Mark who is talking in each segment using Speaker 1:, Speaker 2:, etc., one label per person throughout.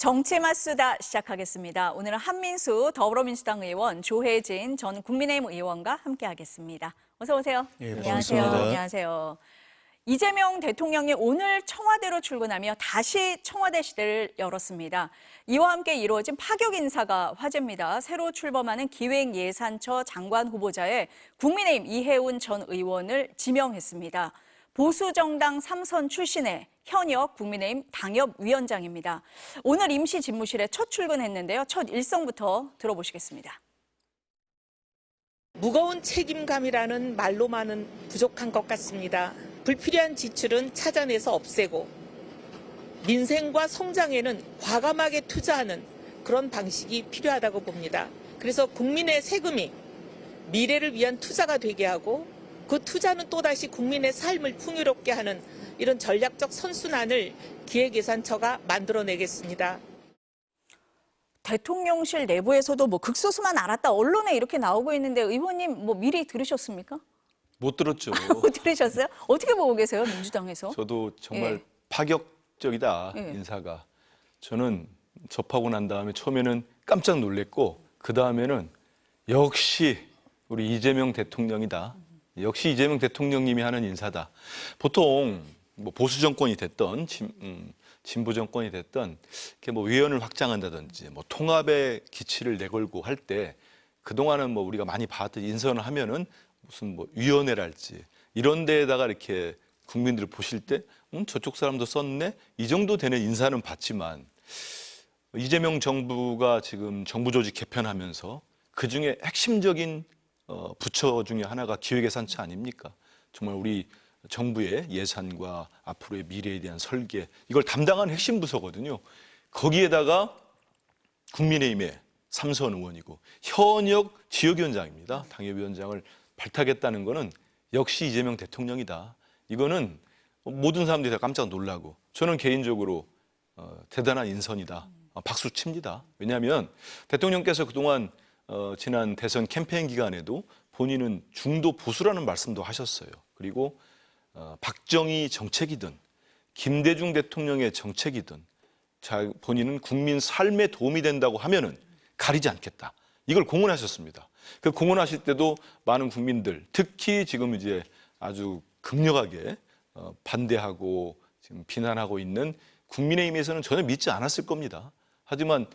Speaker 1: 정치맛수다 시작하겠습니다. 오늘은 한민수 더불어민주당 의원, 조혜진 전 국민의힘 의원과 함께하겠습니다. 어서 오세요.
Speaker 2: 예,
Speaker 1: 안녕하세요.
Speaker 2: 반갑습니다.
Speaker 1: 안녕하세요. 이재명 대통령이 오늘 청와대로 출근하며 다시 청와대 시대를 열었습니다. 이와 함께 이루어진 파격 인사가 화제입니다. 새로 출범하는 기획예산처 장관 후보자에 국민의힘 이해운 전 의원을 지명했습니다. 보수정당 3선 출신의 현역 국민의힘 당협위원장입니다. 오늘 임시 집무실에 첫 출근했는데요. 첫 일성부터 들어보시겠습니다.
Speaker 3: 무거운 책임감이라는 말로만은 부족한 것 같습니다. 불필요한 지출은 찾아내서 없애고 민생과 성장에는 과감하게 투자하는 그런 방식이 필요하다고 봅니다. 그래서 국민의 세금이 미래를 위한 투자가 되게 하고 그 투자는 또다시 국민의 삶을 풍요롭게 하는 이런 전략적 선순환을 기획예산처가 만들어내겠습니다.
Speaker 1: 대통령실 내부에서도 극소수만 알았다 언론에 이렇게 나오고 있는데 의원님 미리 들으셨습니까?
Speaker 2: 못 들었죠.
Speaker 1: 못 들으셨어요? 어떻게 보고 계세요, 민주당에서?
Speaker 2: 저도 정말
Speaker 1: 예.
Speaker 2: 파격적이다,
Speaker 1: 예.
Speaker 2: 인사가. 저는 접하고 난 다음에 처음에는 깜짝 놀랐고 그 다음에는 역시 우리 이재명 대통령이다. 역시 이재명 대통령님이 하는 인사다. 보통 보수 정권이 됐던 진보 정권이 됐던 이렇게 위원을 확장한다든지 통합의 기치를 내걸고 할 때 그동안은 우리가 많이 봤던 인선을 하면은 무슨 위원회랄지 이런 데에다가 이렇게 국민들을 보실 때 저쪽 사람도 썼네 이 정도 되는 인사는 봤지만 이재명 정부가 지금 정부 조직 개편하면서 그중에 핵심적인 부처 중에 하나가 기획예산처 아닙니까? 정말 우리 정부의 예산과 앞으로의 미래에 대한 설계 이걸 담당하는 핵심 부서거든요. 거기에다가 국민의힘의 3선 의원이고 현역 지역위원장입니다. 당협위원장을 발탁했다는 거는 역시 이재명 대통령이다. 이거는 모든 사람들이 다 깜짝 놀라고 저는 개인적으로 대단한 인선이다. 박수 칩니다. 왜냐하면 대통령께서 그동안 지난 대선 캠페인 기간에도 본인은 중도 보수라는 말씀도 하셨어요. 그리고 박정희 정책이든 김대중 대통령의 정책이든 본인은 국민 삶에 도움이 된다고 하면은 가리지 않겠다. 이걸 공언하셨습니다. 그 공언하실 때도 많은 국민들, 특히 지금 이제 아주 극력하게 반대하고 지금 비난하고 있는 국민의힘에서는 전혀 믿지 않았을 겁니다. 하지만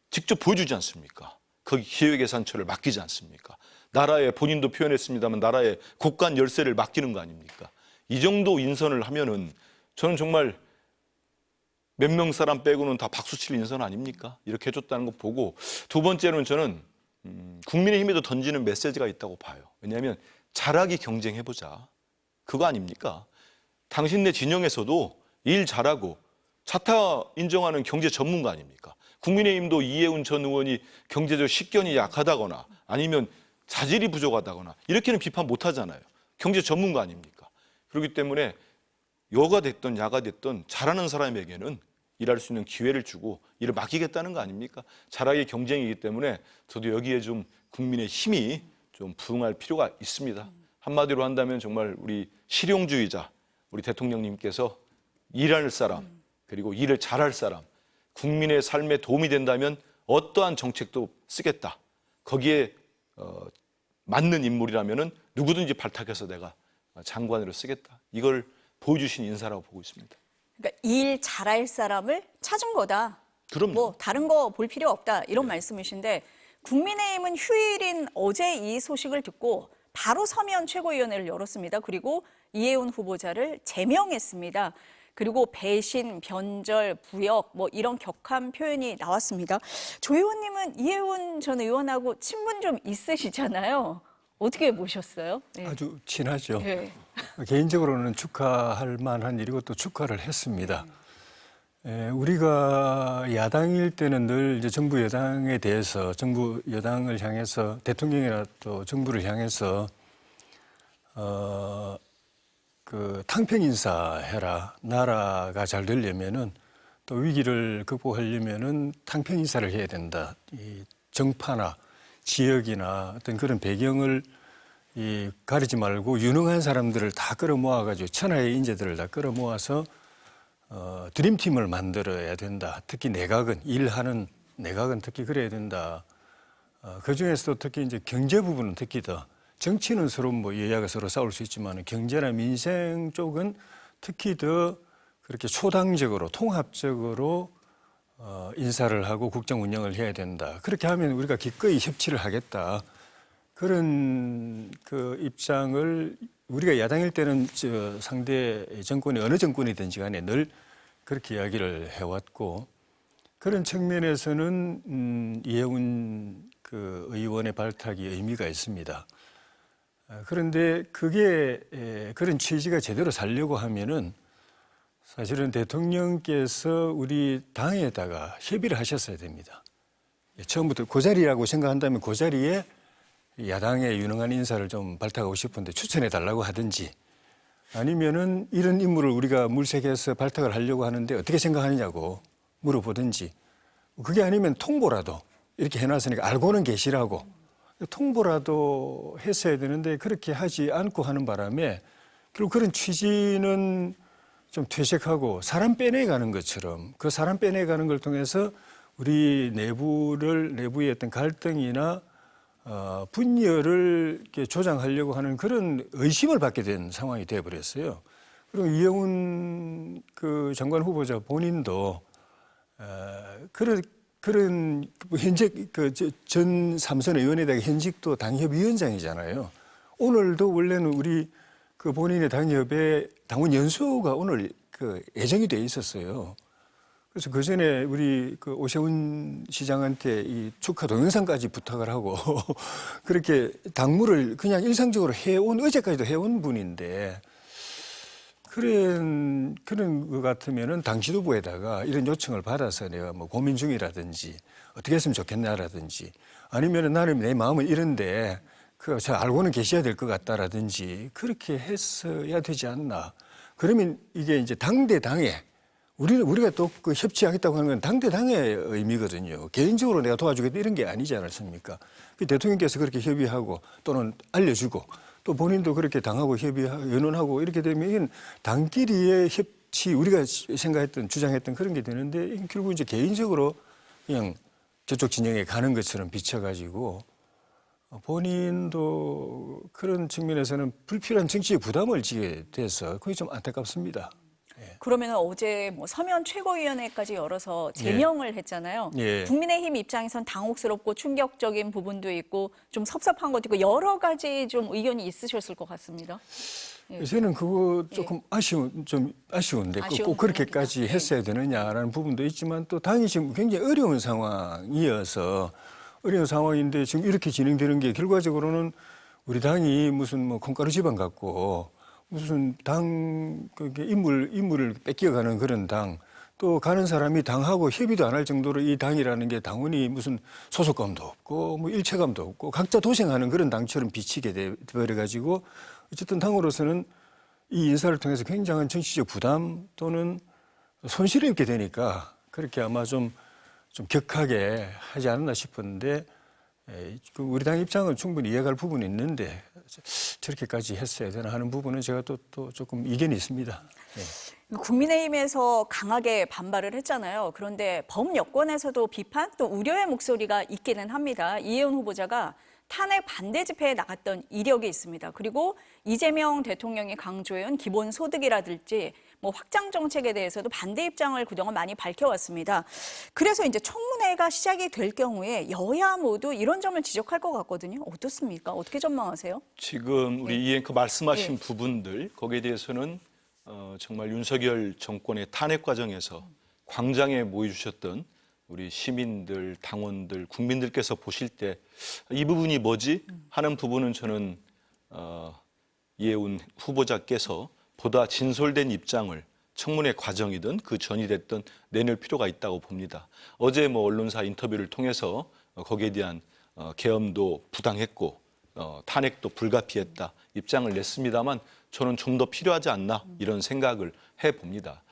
Speaker 2: 직접 보여주지 않습니까? 거기 기획예산처를 맡기지 않습니까? 나라에 본인도 표현했습니다만 나라의 곳간 열쇠를 맡기는 거 아닙니까? 이 정도 인선을 하면은 저는 정말 몇 명 사람 빼고는 다 박수칠 인선 아닙니까? 이렇게 해줬다는 거 보고 두 번째로는 저는 국민의힘에도 던지는 메시지가 있다고 봐요. 왜냐하면 잘하기 경쟁해보자. 그거 아닙니까? 당신네 진영에서도 일 잘하고 자타 인정하는 경제 전문가 아닙니까? 국민의힘도 이해운 전 의원이 경제적 식견이 약하다거나 아니면 자질이 부족하다거나 이렇게는 비판 못하잖아요. 경제 전문가 아닙니까? 그렇기 때문에 여가 됐든 야가 됐든 잘하는 사람에게는 일할 수 있는 기회를 주고 일을 맡기겠다는 거 아닙니까? 잘하기 경쟁이기 때문에 저도 여기에 좀 국민의 힘이 좀 부응할 필요가 있습니다. 한마디로 한다면 정말 우리 실용주의자, 우리 대통령님께서 일할 사람, 그리고 일을 잘할 사람, 국민의 삶에 도움이 된다면 어떠한 정책도 쓰겠다. 거기에 맞는 인물이라면은 누구든지 발탁해서 내가 장관으로 쓰겠다. 이걸 보여주신 인사라고 보고 있습니다.
Speaker 1: 그러니까 일 잘할 사람을 찾은 거다.
Speaker 2: 그럼요.
Speaker 1: 다른 거 볼 필요 없다. 이런 말씀이신데 국민의힘은 휴일인 어제 이 소식을 듣고 바로 서면 최고위원회를 열었습니다. 그리고 이해운 후보자를 제명했습니다. 그리고 배신, 변절, 부역 이런 격한 표현이 나왔습니다. 조 의원님은 이해운 전 의원하고 친분 좀 있으시잖아요. 어떻게 보셨어요? 네.
Speaker 4: 아주 친하죠.
Speaker 1: 네.
Speaker 4: 개인적으로는 축하할 만한 일이고 또 축하를 했습니다. 우리가 야당일 때는 늘 이제 정부 여당에 대해서 정부 여당을 향해서 대통령이나 또 정부를 향해서 탕평 인사해라. 나라가 잘 되려면은 또 위기를 극복하려면은 탕평 인사를 해야 된다. 이 정파나 지역이나 어떤 그런 배경을 가리지 말고 유능한 사람들을 다 끌어모아가지고 천하의 인재들을 다 끌어모아서 드림팀을 만들어야 된다. 특히 내각은 일하는 내각은 특히 그래야 된다. 그 중에서도 특히 이제 경제 부분은 특히 더 정치는 서로 뭐 여야가 서로 싸울 수 있지만 경제나 민생 쪽은 특히 더 그렇게 초당적으로 통합적으로 인사를 하고 국정 운영을 해야 된다. 그렇게 하면 우리가 기꺼이 협치를 하겠다. 그런 그 입장을 우리가 야당일 때는 상대 정권이 어느 정권이든지 간에 늘 그렇게 이야기를 해왔고 그런 측면에서는 이해운 그 의원의 발탁이 의미가 있습니다. 그런데 그게 그런 취지가 제대로 살려고 하면은 사실은 대통령께서 우리 당에다가 협의를 하셨어야 됩니다. 처음부터 그 자리라고 생각한다면 그 자리에 야당의 유능한 인사를 좀 발탁하고 싶은데 추천해 달라고 하든지 아니면은 이런 인물을 우리가 물색해서 발탁을 하려고 하는데 어떻게 생각하느냐고 물어보든지 그게 아니면 통보라도 이렇게 해놨으니까 알고는 계시라고 통보라도 했어야 되는데 그렇게 하지 않고 하는 바람에 결국 그런 취지는 좀 퇴색하고 사람 빼내가는 것처럼 그 사람 빼내가는 걸 통해서 우리 내부의 어떤 갈등이나 분열을 이렇게 조장하려고 하는 그런 의심을 받게 된 상황이 되어버렸어요. 그리고 이해운 그 장관 후보자 본인도 그런 현직 전 삼선 의원에 대해 현직도 당협위원장이잖아요. 오늘도 원래는 우리 그 본인의 당협에 당원 연수가 오늘 그 예정이 돼 있었어요. 그래서 그 전에 우리 그 오세훈 시장한테 이 축하 동영상까지 부탁을 하고 그렇게 당무를 그냥 일상적으로 해온 어제까지도 해온 분인데 그런 것 같으면은 당 지도부에다가 이런 요청을 받아서 내가 뭐 고민 중이라든지 어떻게 했으면 좋겠나라든지 아니면은 나는 내 마음은 이런데 저 알고는 계셔야 될 것 같다라든지 그렇게 했어야 되지 않나. 그러면 이게 이제 당대당에 우리가 또 그 협치하겠다고 하는 건 당대당의 의미거든요. 개인적으로 내가 도와주겠다 이런 게 아니지 않습니까? 그 대통령께서 그렇게 협의하고 또는 알려주고 또 본인도 그렇게 당하고 의논하고 이렇게 되면 이건 당끼리의 협치 우리가 생각했던 주장했던 그런 게 되는데 결국 이제 개인적으로 그냥 저쪽 진영에 가는 것처럼 비춰가지고 본인도 그런 측면에서는 불필요한 정치적 부담을 지게 돼서 그게 좀 안타깝습니다.
Speaker 1: 그러면 어제 뭐 서면 최고위원회까지 열어서 제명을 했잖아요.
Speaker 4: 예.
Speaker 1: 국민의힘 입장에선 당혹스럽고 충격적인 부분도 있고 좀 섭섭한 것도 있고 여러 가지 좀 의견이 있으셨을 것 같습니다.
Speaker 4: 저는 그거 조금 아쉬운데 꼭 그렇게까지 했어야 되느냐라는 부분도 있지만 또 당이 지금 굉장히 어려운 상황인데 지금 이렇게 진행되는 게 결과적으로는 우리 당이 무슨 뭐 콩가루 집안 같고 무슨 당 인물을 뺏겨가는 그런 당 또 가는 사람이 당하고 협의도 안 할 정도로 이 당이라는 게 당원이 무슨 소속감도 없고 뭐 일체감도 없고 각자 도생하는 그런 당처럼 비치게 되버려 가지고 어쨌든 당으로서는 이 인사를 통해서 굉장한 정치적 부담 또는 손실을 입게 되니까 그렇게 아마 좀 격하게 하지 않았나 싶었는데 우리 당 입장은 충분히 이해할 부분이 있는데 저렇게까지 했어야 되나 하는 부분은 제가 또 조금 이견이 있습니다. 네.
Speaker 1: 국민의힘에서 강하게 반발을 했잖아요. 그런데 범여권에서도 비판 또 우려의 목소리가 있기는 합니다. 이해운 후보자가 탄핵 반대 집회에 나갔던 이력이 있습니다. 그리고 이재명 대통령이 강조해온 기본소득이라든지 뭐 확장 정책에 대해서도 반대 입장을 그동안 많이 밝혀왔습니다. 그래서 이제 청문회가 시작이 될 경우에 여야 모두 이런 점을 지적할 것 같거든요. 어떻습니까? 어떻게 전망하세요?
Speaker 2: 지금 우리 이 앵커 말씀하신 부분들 거기에 대해서는 정말 윤석열 정권의 탄핵 과정에서 광장에 모여주셨던 우리 시민들, 당원들, 국민들께서 보실 때 이 부분이 뭐지? 하는 부분은 저는 이해운 후보자께서 보다 진솔된 입장을 청문회 과정이든 그 전이 됐든 내놓을 필요가 있다고 봅니다. 어제 뭐 언론사 인터뷰를 통해서 거기에 대한 계엄도 부당했고 탄핵도 불가피했다 입장을 냈습니다만 저는 좀 더 필요하지 않나 이런 생각을 해봅니다.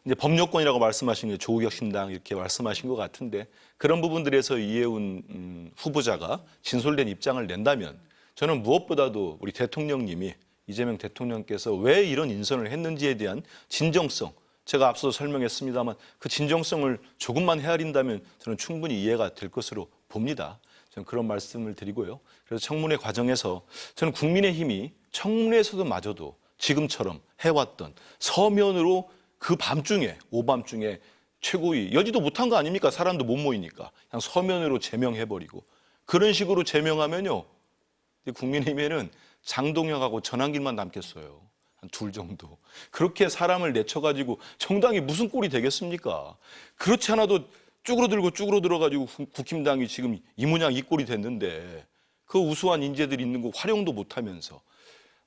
Speaker 2: 이제 법요건이라고 말씀하신 게 조국혁신당 이렇게 말씀하신 것 같은데 그런 부분들에서 이해운 후보자가 진솔된 입장을 낸다면 저는 무엇보다도 우리 대통령님이 이재명 대통령께서 왜 이런 인선을 했는지에 대한 진정성 제가 앞서 설명했습니다만 그 진정성을 조금만 헤아린다면 저는 충분히 이해가 될 것으로 봅니다. 저는 그런 말씀을 드리고요. 그래서 청문회 과정에서 저는 국민의힘이 청문회에서도 마저도 지금처럼 해왔던 서면으로 그 밤중에 오밤중에 최고위 여지도 못한 거 아닙니까? 사람도 못 모이니까 그냥 서면으로 제명해버리고 그런 식으로 제명하면요. 국민의힘에는 장동혁하고 전한길만 남겠어요. 한 둘 정도. 그렇게 사람을 내쳐가지고 정당이 무슨 꼴이 되겠습니까? 그렇지 않아도 쭈그러들어가지고 국힘당이 지금 이 모양 이 꼴이 됐는데 그 우수한 인재들이 있는 거 활용도 못하면서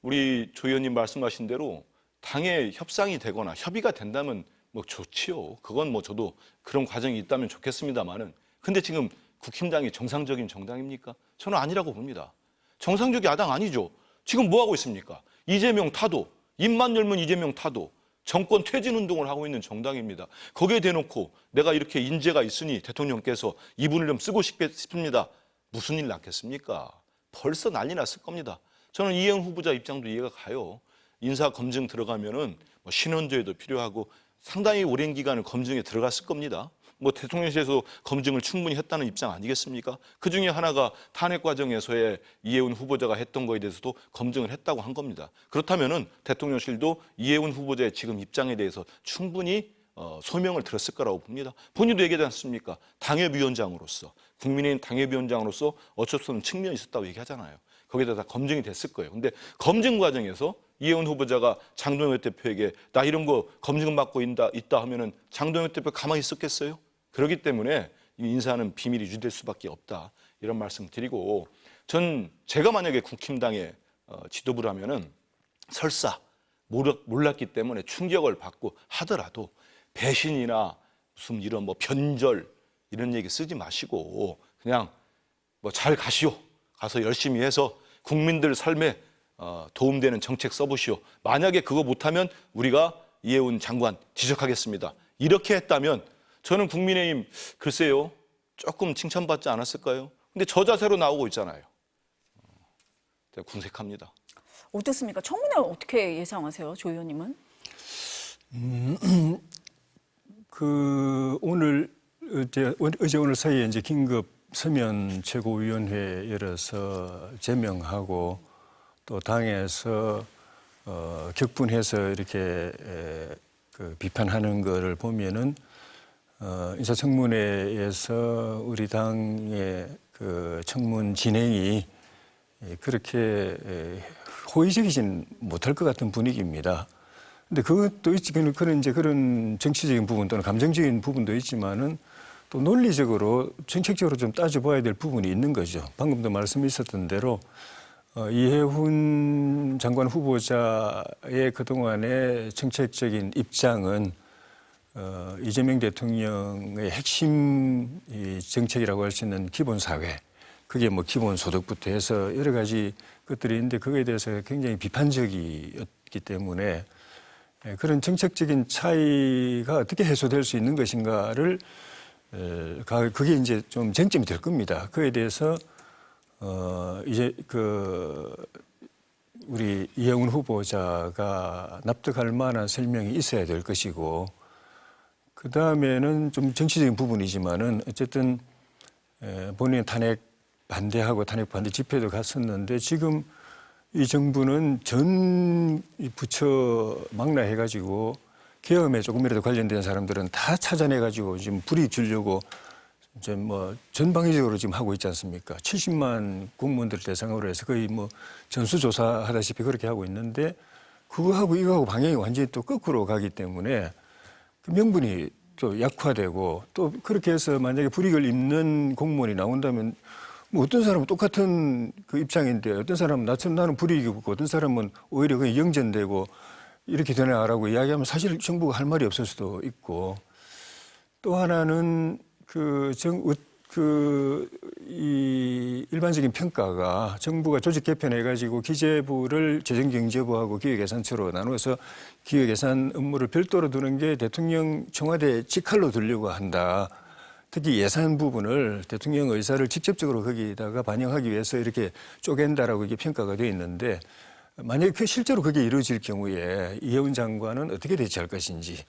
Speaker 2: 우리 조 의원님 말씀하신 대로 당에 협상이 되거나 협의가 된다면 뭐 좋지요. 그건 뭐 저도 그런 과정이 있다면 좋겠습니다만은 근데 지금 국힘당이 정상적인 정당입니까? 저는 아니라고 봅니다. 정상적 야당 아니죠. 지금 뭐 하고 있습니까? 이재명 타도, 입만 열면 이재명 타도, 정권 퇴진 운동을 하고 있는 정당입니다. 거기에 대놓고 내가 이렇게 인재가 있으니 대통령께서 이분을 좀 쓰고 싶습니다. 무슨 일 났겠습니까? 벌써 난리 났을 겁니다. 저는 이혜원 후보자 입장도 이해가 가요. 인사 검증 들어가면은 뭐 신원조회도 필요하고 상당히 오랜 기간을 검증에 들어갔을 겁니다. 뭐 대통령실에서 검증을 충분히 했다는 입장 아니겠습니까? 그 중에 하나가 탄핵 과정에서의 이혜원 후보자가 했던 거에 대해서도 검증을 했다고 한 겁니다. 그렇다면은 대통령실도 이혜원 후보자의 지금 입장에 대해서 충분히 소명을 들었을 거라고 봅니다. 본인도 얘기하지 않습니까? 당협위원장으로서 국민의힘 당협위원장으로서 어쩔 수 없는 측면이 있었다고 얘기하잖아요. 거기다 다 검증이 됐을 거예요. 근데 검증 과정에서 이혜원 후보자가 장동혁 대표에게 나 이런 거 검증 받고 있다 하면은 장동혁 대표 가만히 있었겠어요? 그렇기 때문에 이 인사는 비밀이 유지될 수밖에 없다. 이런 말씀 드리고 제가 만약에 국힘당의 지도부라면은 설사 몰랐기 때문에 충격을 받고 하더라도 배신이나 무슨 이런 뭐 변절 이런 얘기 쓰지 마시고 그냥 뭐 잘 가시오. 가서 열심히 해서 국민들 삶에 도움되는 정책 써보시오. 만약에 그거 못하면 우리가 이혜원 장관 지적하겠습니다. 이렇게 했다면 저는 국민의힘 글쎄요. 조금 칭찬받지 않았을까요? 근데 저 자세로 나오고 있잖아요. 궁색합니다.
Speaker 1: 어떻습니까? 청문회 어떻게 예상하세요, 조 의원님은?
Speaker 4: 오늘 어제 오늘 사이에 이제 긴급 서면 최고위원회 열어서 제명하고 또 당에서 격분해서 이렇게 비판하는 거를 보면은 인사청문회에서 우리 당의 그 청문 진행이 그렇게 호의적이진 못할 것 같은 분위기입니다. 근데 그것도 있지, 그런 정치적인 부분 또는 감정적인 부분도 있지만은 또 논리적으로 정책적으로 좀 따져봐야 될 부분이 있는 거죠. 방금도 말씀이 있었던 대로 이혜훈 장관 후보자의 그동안의 정책적인 입장은 이재명 대통령의 핵심 정책이라고 할 수 있는 기본사회, 그게 뭐 기본소득부터 해서 여러 가지 것들이 있는데 그거에 대해서 굉장히 비판적이었기 때문에 그런 정책적인 차이가 어떻게 해소될 수 있는 것인가를 그게 이제 좀 쟁점이 될 겁니다. 그에 대해서 이제 우리 이혜훈 후보자가 납득할 만한 설명이 있어야 될 것이고, 그 다음에는 좀 정치적인 부분이지만은 어쨌든 본인의 탄핵 반대하고 탄핵 반대 집회도 갔었는데 지금 이 정부는 전 부처 망라해가지고 계엄에 조금이라도 관련된 사람들은 다 찾아내가지고 지금 불이익 주려고 이제 뭐 전방위적으로 지금 하고 있지 않습니까? 70만 공무원들 대상으로 해서 거의 뭐 전수조사 하다시피 그렇게 하고 있는데 그거하고 이거하고 방향이 완전히 또 거꾸로 가기 때문에 그 명분이 또 약화되고 또 그렇게 해서 만약에 불이익을 입는 공무원이 나온다면 뭐 어떤 사람은 똑같은 그 입장인데 어떤 사람은 나는 불이익이 없고 어떤 사람은 오히려 그냥 영전되고 이렇게 되나라고 이야기하면 사실 정부가 할 말이 없을 수도 있고 또 하나는 이 일반적인 평가가 정부가 조직 개편해가지고 기재부를 재정경제부하고 기획예산처로 나눠서 기획예산 업무를 별도로 두는 게 대통령 청와대 직할로 두려고 한다. 특히 예산 부분을 대통령 의사를 직접적으로 거기다가 반영하기 위해서 이렇게 쪼갠다라고 이게 평가가 되어 있는데 만약에 실제로 그게 이루어질 경우에 이혜훈 장관은 어떻게 대처할 것인지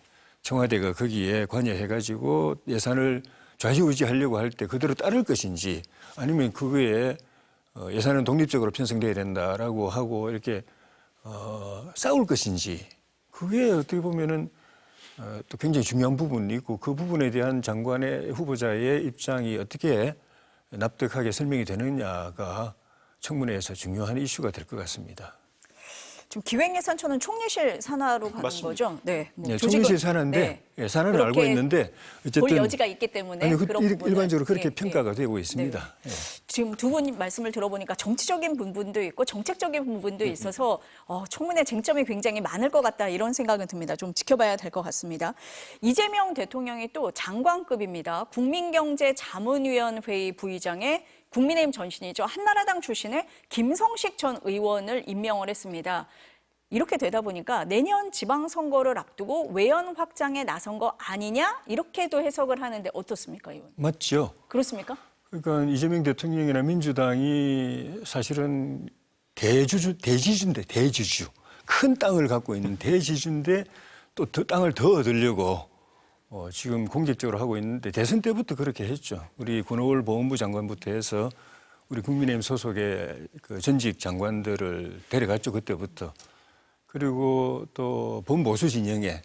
Speaker 4: 청와대가 거기에 관여해가지고 예산을 좌지우지하려고 할 때 그대로 따를 것인지 아니면 그거에 예산은 독립적으로 편성돼야 된다라고 하고 이렇게 싸울 것인지 그게 어떻게 보면은 또 굉장히 중요한 부분이 있고 그 부분에 대한 장관의 후보자의 입장이 어떻게 납득하게 설명이 되느냐가 청문회에서 중요한 이슈가 될 것 같습니다.
Speaker 1: 지금 기획예산처는 총리실 산하로 가는
Speaker 2: 맞습니다.
Speaker 1: 거죠? 네. 뭐
Speaker 4: 네,
Speaker 1: 조직은-
Speaker 4: 총리실 산하인데
Speaker 1: 네.
Speaker 4: 산하는 알고
Speaker 1: 그렇게
Speaker 4: 있는데 어쨌든
Speaker 1: 볼 여지가 있기 때문에
Speaker 4: 아니,
Speaker 1: 그런 부분은
Speaker 4: 일반적으로 그렇게
Speaker 1: 예,
Speaker 4: 평가가
Speaker 1: 예.
Speaker 4: 되고 있습니다. 예.
Speaker 1: 지금 두 분 말씀을 들어보니까 정치적인 부분도 있고 정책적인 부분도 있어서 청문회 쟁점이 굉장히 많을 것 같다 이런 생각은 듭니다. 좀 지켜봐야 될 것 같습니다. 이재명 대통령이 또 장관급입니다. 국민경제자문위원회의 부의장에 국민의힘 전신이죠. 한나라당 출신의 김성식 전 의원을 임명을 했습니다. 이렇게 되다 보니까 내년 지방선거를 앞두고 외연 확장에 나선 거 아니냐 이렇게도 해석을 하는데 어떻습니까, 의원?
Speaker 4: 맞죠.
Speaker 1: 그렇습니까?
Speaker 4: 그러니까 이재명 대통령이나 민주당이 사실은 대지주인데 대지주 큰 땅을 갖고 있는 대지주인데 또 땅을 더 얻으려고 지금 공격적으로 하고 있는데 대선 때부터 그렇게 했죠. 우리 권오월 보훈부 장관부터 해서 우리 국민의힘 소속의 그 전직 장관들을 데려갔죠. 그때부터. 그리고 또 범보수 진영에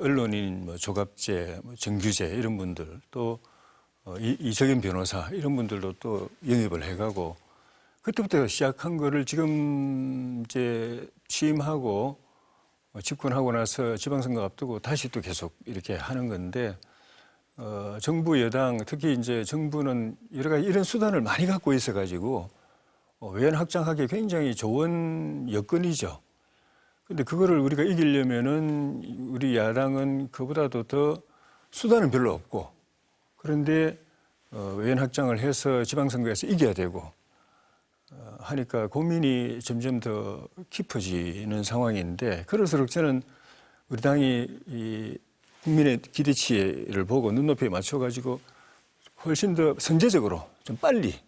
Speaker 4: 언론인 뭐 조갑재, 뭐 정규재 이런 분들 또 이석연 변호사 이런 분들도 또 영입을 해가고 그때부터 시작한 거를 지금 이제 취임하고 집권하고 나서 지방선거 앞두고 다시 또 계속 이렇게 하는 건데 정부 여당 특히 이제 정부는 여러 가지 이런 수단을 많이 갖고 있어가지고 외연 확장하기 굉장히 좋은 여건이죠. 근데 그거를 우리가 이기려면은 우리 야당은 그보다도 더 수단은 별로 없고 그런데 외연 확장을 해서 지방선거에서 이겨야 되고 하니까 고민이 점점 더 깊어지는 상황인데 그럴수록 저는 우리 당이 이 국민의 기대치를 보고 눈높이에 맞춰가지고 훨씬 더 선제적으로 좀 빨리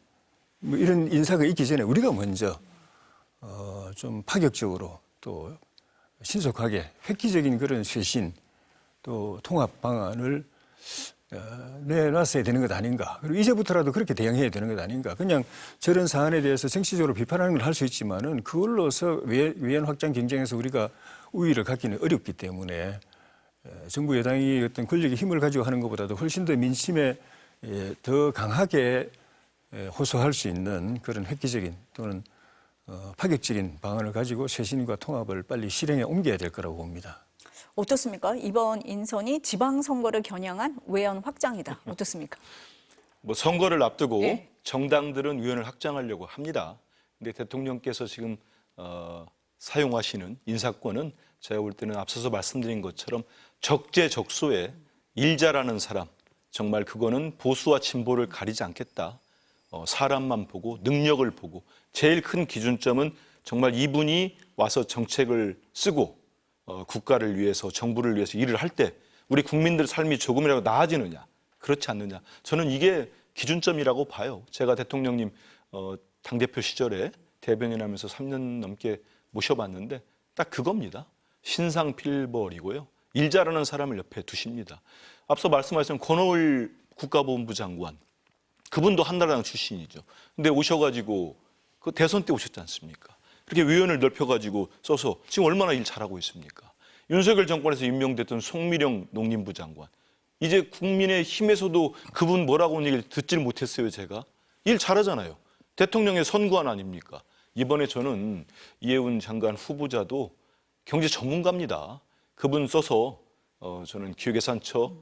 Speaker 4: 뭐 이런 인사가 있기 전에 우리가 먼저 좀 파격적으로 또 신속하게 획기적인 그런 쇄신 또 통합 방안을 내놨어야 되는 것 아닌가. 그리고 이제부터라도 그렇게 대응해야 되는 것 아닌가. 그냥 저런 사안에 대해서 정치적으로 비판하는 걸 할 수 있지만은 그걸로서 외연 확장 경쟁에서 우리가 우위를 갖기는 어렵기 때문에 정부 여당이 어떤 권력의 힘을 가지고 하는 것보다도 훨씬 더 민심에 더 강하게 호소할 수 있는 그런 획기적인 또는 파격적인 방안을 가지고 쇄신과 통합을 빨리 실행에 옮겨야 될 거라고 봅니다.
Speaker 1: 어떻습니까? 이번 인선이 지방선거를 겨냥한 외연 확장이다. 어떻습니까?
Speaker 2: 뭐 선거를 앞두고
Speaker 1: 예.
Speaker 2: 정당들은 위원을 확장하려고 합니다. 근데 대통령께서 지금 사용하시는 인사권은 제가 볼 때는 앞서서 말씀드린 것처럼 적재적소에 일자라는 사람, 정말 그거는 보수와 진보를 가리지 않겠다. 사람만 보고 능력을 보고 제일 큰 기준점은 정말 이분이 와서 정책을 쓰고 국가를 위해서 정부를 위해서 일을 할 때 우리 국민들 삶이 조금이라도 나아지느냐 그렇지 않느냐 저는 이게 기준점이라고 봐요. 제가 대통령님 당대표 시절에 대변인하면서 3년 넘게 모셔봤는데 딱 그겁니다. 신상필벌이고요. 일 잘하는 사람을 옆에 두십니다. 앞서 말씀하신 권오월 국가보훈부 장관 그분도 한나라당 출신이죠. 근데 오셔가지고 그 대선 때 오셨지 않습니까? 그렇게 위원을 넓혀가지고 써서 지금 얼마나 일 잘하고 있습니까? 윤석열 정권에서 임명됐던 송미령 농림부 장관. 이제 국민의힘에서도 그분 뭐라고 하는 얘기를 듣질 못했어요, 제가. 일 잘하잖아요. 대통령의 선구안 아닙니까? 이번에 저는 이해운 장관 후보자도 경제 전문가입니다. 그분 써서 저는 기획예산처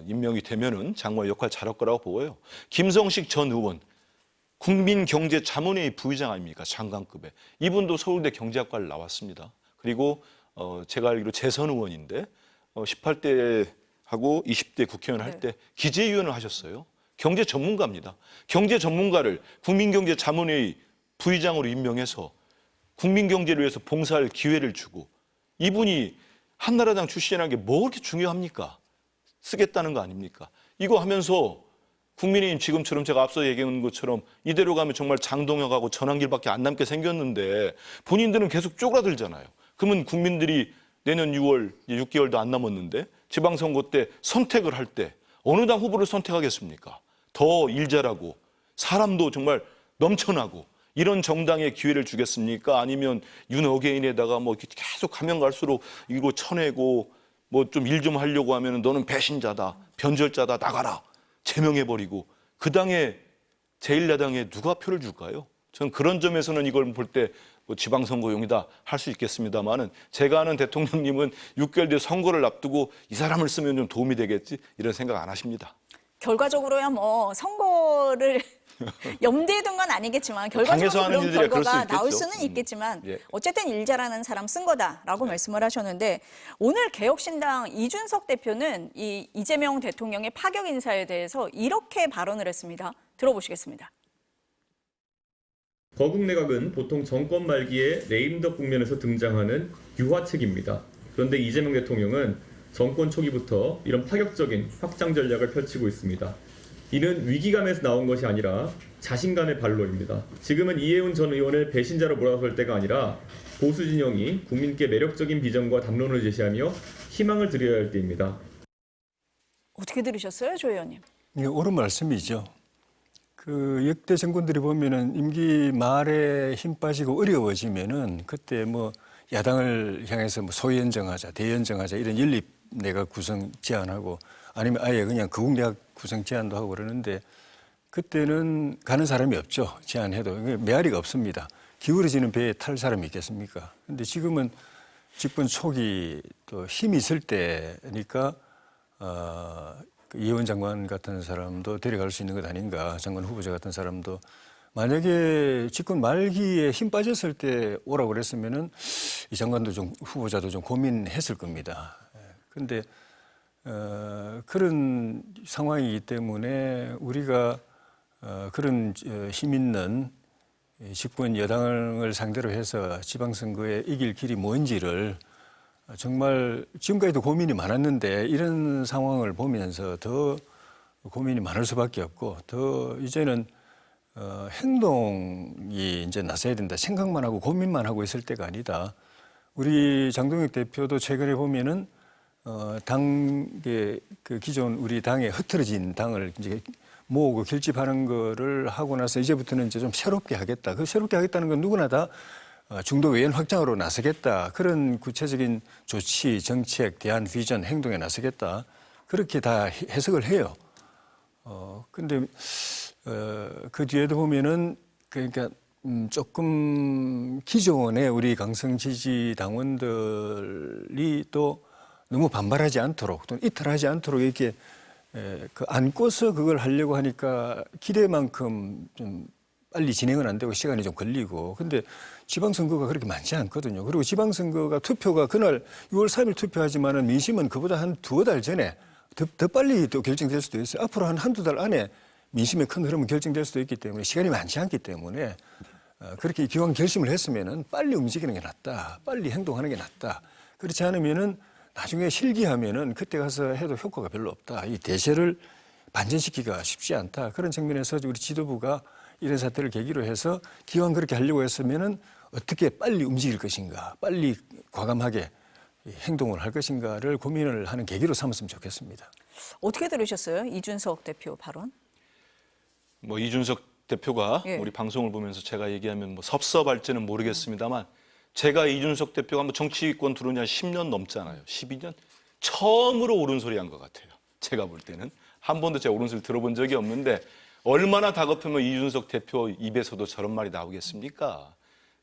Speaker 2: 임명이 되면은 장관 역할 잘할 거라고 보고요. 김성식 전 의원. 국민경제자문회의 부의장 아닙니까? 장관급에. 이분도 서울대 경제학과를 나왔습니다. 그리고 제가 알기로 재선 의원인데 18대 하고 20대 국회의원 할 때 기재위원을 하셨어요. 경제 전문가입니다. 경제 전문가를 국민경제자문회의 부의장으로 임명해서 국민경제를 위해서 봉사할 기회를 주고 이분이 한나라당 출신이라는 게 뭐 그렇게 중요합니까? 쓰겠다는 거 아닙니까? 이거 하면서 국민의힘 지금처럼 제가 앞서 얘기한 것처럼 이대로 가면 정말 장동혁하고 전환길밖에 안 남게 생겼는데 본인들은 계속 쪼그라들잖아요. 그러면 국민들이 내년 6월 이제 6개월도 안 남았는데 지방선거 때 선택을 할 때 어느 당 후보를 선택하겠습니까? 더 일 잘하고 사람도 정말 넘쳐나고 이런 정당에 기회를 주겠습니까? 아니면 윤어게인에다가 뭐 계속 가면 갈수록 이거 쳐내고 뭐 좀 일 좀 하려고 하면 너는 배신자다, 변절자다, 나가라 제명해버리고 그 당에 제1야당에 누가 표를 줄까요? 저는 그런 점에서는 이걸 볼 때 뭐 지방선거용이다 할 수 있겠습니다만은 제가 아는 대통령님은 6개월 뒤에 선거를 앞두고 이 사람을 쓰면 좀 도움이 되겠지 이런 생각 안 하십니다.
Speaker 1: 결과적으로야 뭐 선거를 염두에 둔 건 아니겠지만
Speaker 2: 당에서
Speaker 1: 결과적으로
Speaker 2: 하는
Speaker 1: 그런
Speaker 2: 일들이야 그럴 수
Speaker 1: 결과가
Speaker 2: 있겠죠.
Speaker 1: 나올 수는 있겠지만
Speaker 2: 예.
Speaker 1: 어쨌든 일 잘하는 사람 쓴 거다라고 말씀을 하셨는데 오늘 개혁신당 이준석 대표는 이 이재명 대통령의 파격 인사에 대해서 이렇게 발언을 했습니다. 들어보시겠습니다.
Speaker 5: 거국 내각은 보통 정권 말기에 레임덕 국면에서 등장하는 유화책입니다. 그런데 이재명 대통령은 정권 초기부터 이런 파격적인 확장 전략을 펼치고 있습니다. 이는 위기감에서 나온 것이 아니라 자신감의 발로입니다. 지금은 이해운 전 의원을 배신자로 몰아설 때가 아니라 보수 진영이 국민께 매력적인 비전과 담론을 제시하며 희망을 드려야 할 때입니다.
Speaker 1: 어떻게 들으셨어요, 조 의원님?
Speaker 4: 이게 옳은 말씀이죠. 그 역대 정권들이 보면은 임기 말에 힘 빠지고 어려워지면은 그때 뭐 야당을 향해서 뭐 소연정하자, 대연정하자 이런 연립 내각 구성 제안하고 아니면 아예 그냥 거국 내각 구성 제안도 하고 그러는데 그때는 가는 사람이 없죠. 제안해도 메아리가 없습니다. 기울어지는 배에 탈 사람이 있겠습니까? 근데 지금은 집권 초기 또 힘이 있을 때니까 이해원 장관 같은 사람도 데려갈 수 있는 것 아닌가, 장관 후보자 같은 사람도 만약에 집권 말기에 힘 빠졌을 때 오라고 그랬으면은 이 장관도 좀 후보자도 좀 고민했을 겁니다. 그런데 그런 상황이기 때문에 우리가 그런 힘 있는 집권 여당을 상대로 해서 지방선거에 이길 길이 뭔지를 정말 지금까지도 고민이 많았는데 이런 상황을 보면서 더 고민이 많을 수밖에 없고 더 이제는 행동이 이제 나서야 된다. 생각만 하고 고민만 하고 있을 때가 아니다. 우리 장동혁 대표도 최근에 보면은 당의 그 기존 우리 당에 흐트러진 당을 이제 모으고 결집하는 거를 하고 나서 이제부터는 이제 좀 새롭게 하겠다. 그 새롭게 하겠다는 건 누구나 다 중도 외연 확장으로 나서겠다. 그런 구체적인 조치, 정책, 대안, 비전, 행동에 나서겠다. 그렇게 다 해석을 해요. 근데 그 뒤에도 보면은 그러니까 조금 기존의 우리 강성 지지 당원들이 또 너무 반발하지 않도록 또는 이탈하지 않도록 이렇게 그 안고서 그걸 하려고 하니까 기대만큼 좀 빨리 진행은 안 되고 시간이 좀 걸리고 근데 지방선거가 그렇게 많지 않거든요. 그리고 지방선거가 투표가 그날 6월 3일 투표하지만은 민심은 그보다 한 두어 달 전에 더 빨리 또 결정될 수도 있어요. 앞으로 한두 달 안에 민심의 큰 흐름은 결정될 수도 있기 때문에 시간이 많지 않기 때문에 그렇게 기왕 결심을 했으면은 빨리 움직이는 게 낫다. 빨리 행동하는 게 낫다. 그렇지 않으면은 나중에 실기하면은 그때 가서 해도 효과가 별로 없다. 이 대세를 반전시키기가 쉽지 않다. 그런 측면에서 우리 지도부가 이런 사태를 계기로 해서 기왕 그렇게 하려고 했으면은 어떻게 빨리 움직일 것인가, 빨리 과감하게 행동을 할 것인가를 고민을 하는 계기로 삼았으면 좋겠습니다.
Speaker 1: 어떻게 들으셨어요? 이준석 대표 발언?
Speaker 2: 뭐 이준석 대표가
Speaker 1: 예.
Speaker 2: 우리 방송을 보면서 제가 얘기하면 뭐 섭섭할지는 모르겠습니다만 제가 이준석 대표가 뭐 정치권 들어온 지 한 10년 넘잖아요. 12년? 처음으로 옳은 소리 한 것 같아요. 제가 볼 때는. 한 번도 제가 옳은 소리 들어본 적이 없는데 얼마나 다급하면 이준석 대표 입에서도 저런 말이 나오겠습니까?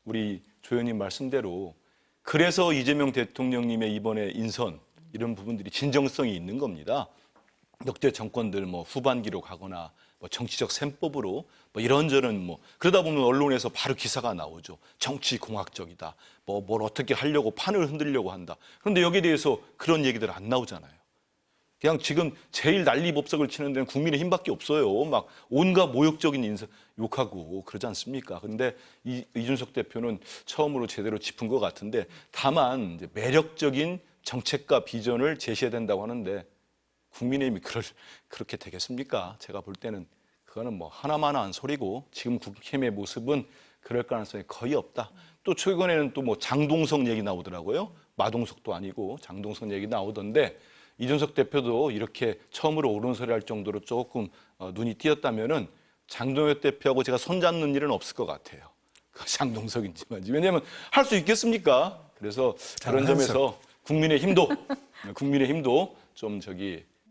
Speaker 2: 우리 조 의원님 말씀대로 그래서 이재명 대통령님의 이번에 인선 이런 부분들이 진정성이 있는 겁니다. 역대 정권들 뭐 후반기로 가거나 뭐 정치적 셈법으로 뭐 이런저런 뭐 그러다 보면 언론에서 바로 기사가 나오죠. 정치 공학적이다. 뭐 뭘 어떻게 하려고 판을 흔들려고 한다. 그런데 여기에 대해서 그런 얘기들 안 나오잖아요. 그냥 지금 제일 난리법석을 치는 데는 국민의힘밖에 없어요. 막 온갖 모욕적인 인사 욕하고 그러지 않습니까? 그런데 이준석 대표는 처음으로 제대로 짚은 것 같은데 다만 이제 매력적인 정책과 비전을 제시해야 된다고 하는데 국민의힘이 그렇게 되겠습니까? 제가 볼 때는 그거는 뭐 하나마나한 소리고 지금 국힘의 모습은 그럴 가능성이 거의 없다. 또 최근에는 또 뭐 장동석 얘기 나오더라고요. 마동석도 아니고 장동석 얘기 나오던데 이준석 대표도 이렇게 처음으로 옳은 소리 할 정도로 조금 눈이 띄었다면은 장동혁 대표하고 제가 손잡는 일은 없을 것 같아요. 장동석인지만. 왜냐하면 할 수 있겠습니까? 그래서 그런 점에서 국민의힘도 좀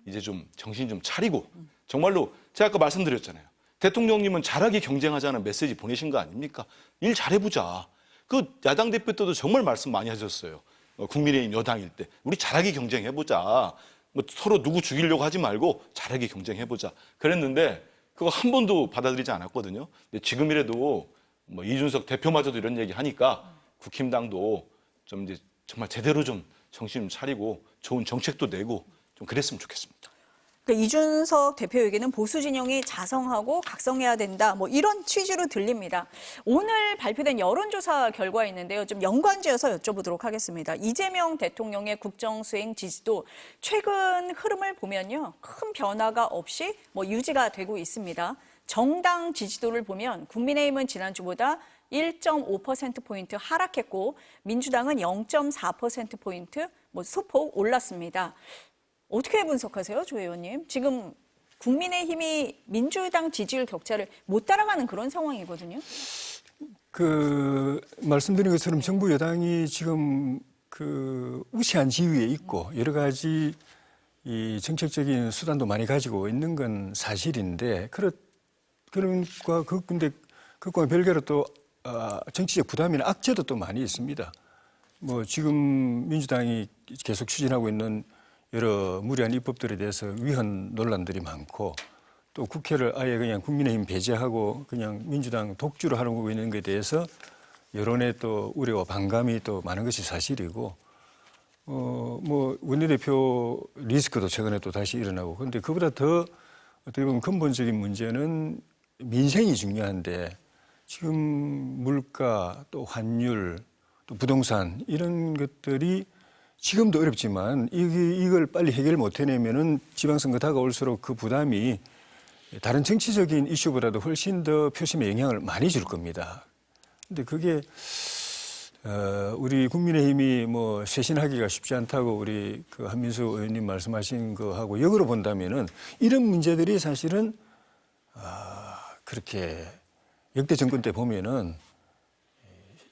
Speaker 2: 이제 좀 정신 좀 차리고 정말로 제가 아까 말씀드렸잖아요. 대통령님은 잘하게 경쟁하자는 메시지 보내신 거 아닙니까? 일 잘해보자. 그 야당 대표 때도 정말 말씀 많이 하셨어요. 국민의힘 여당일 때 우리 잘하게 경쟁해보자. 뭐 서로 누구 죽이려고 하지 말고 잘하게 경쟁해보자. 그랬는데 그거 한 번도 받아들이지 않았거든요. 근데 지금이라도 뭐 이준석 대표마저도 이런 얘기 하니까 국힘당도 좀 이제 정말 제대로 좀 정신 좀 차리고 좋은 정책도 내고 좀 그랬으면 좋겠습니다.
Speaker 1: 그러니까 이준석 대표에게는 보수 진영이 자성하고 각성해야 된다. 뭐 이런 취지로 들립니다. 오늘 발표된 여론조사 결과 있는데요. 좀 연관지어서 여쭤보도록 하겠습니다. 이재명 대통령의 국정 수행 지지도 최근 흐름을 보면요. 큰 변화가 없이 뭐 유지가 되고 있습니다. 정당 지지도를 보면 국민의힘은 지난주보다 1.5%포인트 하락했고 민주당은 0.4%포인트 뭐 소폭 올랐습니다. 어떻게 분석하세요, 조 의원님? 지금 국민의힘이 민주당 지지율 격차를 못 따라가는 그런 상황이거든요.
Speaker 4: 말씀드린 것처럼 정부 여당이 지금 우세한 지위에 있고 여러 가지 이 정책적인 수단도 많이 가지고 있는 건 사실인데 근데 그것과 별개로 또 정치적 부담이나 악재도 또 많이 있습니다. 뭐 지금 민주당이 계속 추진하고 있는 여러 무리한 입법들에 대해서 위헌 논란들이 많고 또 국회를 아예 그냥 국민의힘 배제하고 그냥 민주당 독주로 하고 있는 것에 대해서 여론의 또 우려와 반감이 또 많은 것이 사실이고 뭐 원내대표 리스크도 최근에 또 다시 일어나고 그런데 그보다 더 어떻게 보면 근본적인 문제는 민생이 중요한데 지금 물가 또 환율 또 부동산 이런 것들이 지금도 어렵지만 이걸 빨리 해결 못 해내면은 지방선거 다가올수록 그 부담이 다른 정치적인 이슈보다도 훨씬 더 표심에 영향을 많이 줄 겁니다. 근데 그게 우리 국민의힘이 뭐 쇄신하기가 쉽지 않다고 우리 그 한민수 의원님 말씀하신 거하고 역으로 본다면은 이런 문제들이 사실은 그렇게 역대 정권 때 보면은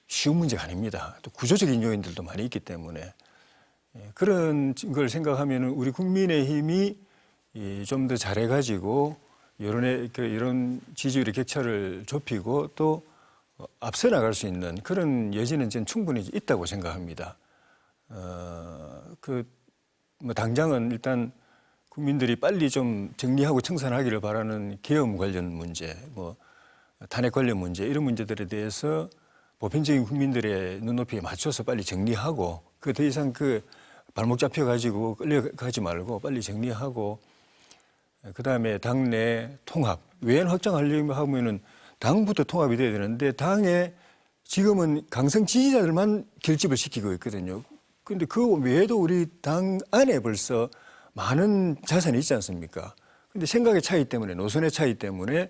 Speaker 4: 쉬운 문제가 아닙니다. 또 구조적인 요인들도 많이 있기 때문에 그런 걸 생각하면은 우리 국민의힘이 좀 더 잘해가지고 여론의 이런 지지율의 격차를 좁히고 또 앞서 나갈 수 있는 그런 여지는 저는 충분히 있다고 생각합니다. 뭐 당장은 일단 국민들이 빨리 좀 정리하고 청산하기를 바라는 계엄 관련 문제, 뭐 탄핵 관련 문제 이런 문제들에 대해서 보편적인 국민들의 눈높이에 맞춰서 빨리 정리하고 그 더 이상 발목 잡혀가지고 끌려가지 말고 빨리 정리하고 그다음에 당내 통합, 외연 확장하려면 하면은 당부터 통합이 돼야 되는데 당에 지금은 강성 지지자들만 결집을 시키고 있거든요. 그런데 그 외에도 우리 당 안에 벌써 많은 자산이 있지 않습니까? 근데 생각의 차이 때문에 노선의 차이 때문에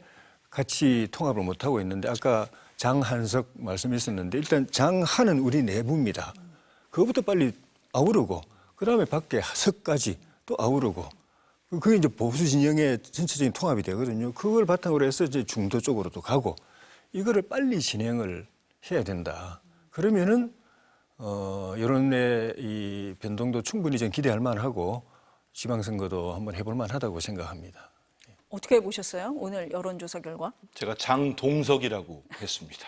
Speaker 4: 같이 통합을 못 하고 있는데 아까 장한석 말씀했었는데 일단 장한은 우리 내부입니다. 그것부터 빨리 아우르고 그다음에 밖에 석까지 또 아우르고 그게 이제 보수 진영의 전체적인 통합이 되거든요. 그걸 바탕으로 해서 이제 중도 쪽으로도 가고 이거를 빨리 진행을 해야 된다. 그러면은 여론의 이 변동도 충분히 좀 기대할 만하고 지방선거도 한번 해볼 만하다고 생각합니다.
Speaker 1: 어떻게 보셨어요? 오늘 여론조사 결과?
Speaker 2: 제가 장동석이라고 했습니다.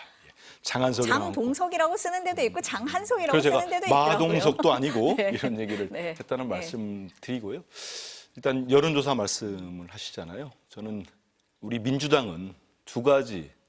Speaker 1: 장동석이라고 쓰는 데도 있고 장한석이라고
Speaker 2: 그래서
Speaker 1: 쓰는
Speaker 2: 제가
Speaker 1: 데도 있더라고요.
Speaker 2: 마동석도 아니고
Speaker 1: 네.
Speaker 2: 이런 얘기를
Speaker 1: 네.
Speaker 2: 했다는
Speaker 1: 네.
Speaker 2: 말씀 드리고요. 일단 여론조사 말씀을 하시잖아요. 저는 우리 민주당은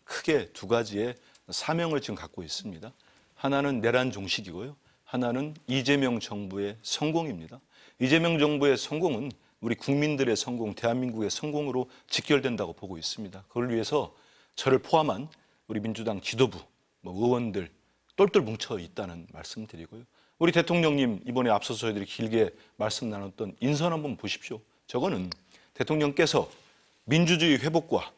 Speaker 2: 크게 두 가지의 사명을 지금 갖고 있습니다. 하나는 내란 종식이고요. 하나는 이재명 정부의 성공입니다. 이재명 정부의 성공은 우리 국민들의 성공, 대한민국의 성공으로 직결된다고 보고 있습니다. 그걸 위해서 저를 포함한 우리 민주당 지도부, 의원들 똘똘 뭉쳐 있다는 말씀 드리고요. 우리 대통령님 이번에 앞서서 저희들이 길게 말씀 나눴던 인선 한번 보십시오. 저거는 대통령께서 민주주의 회복과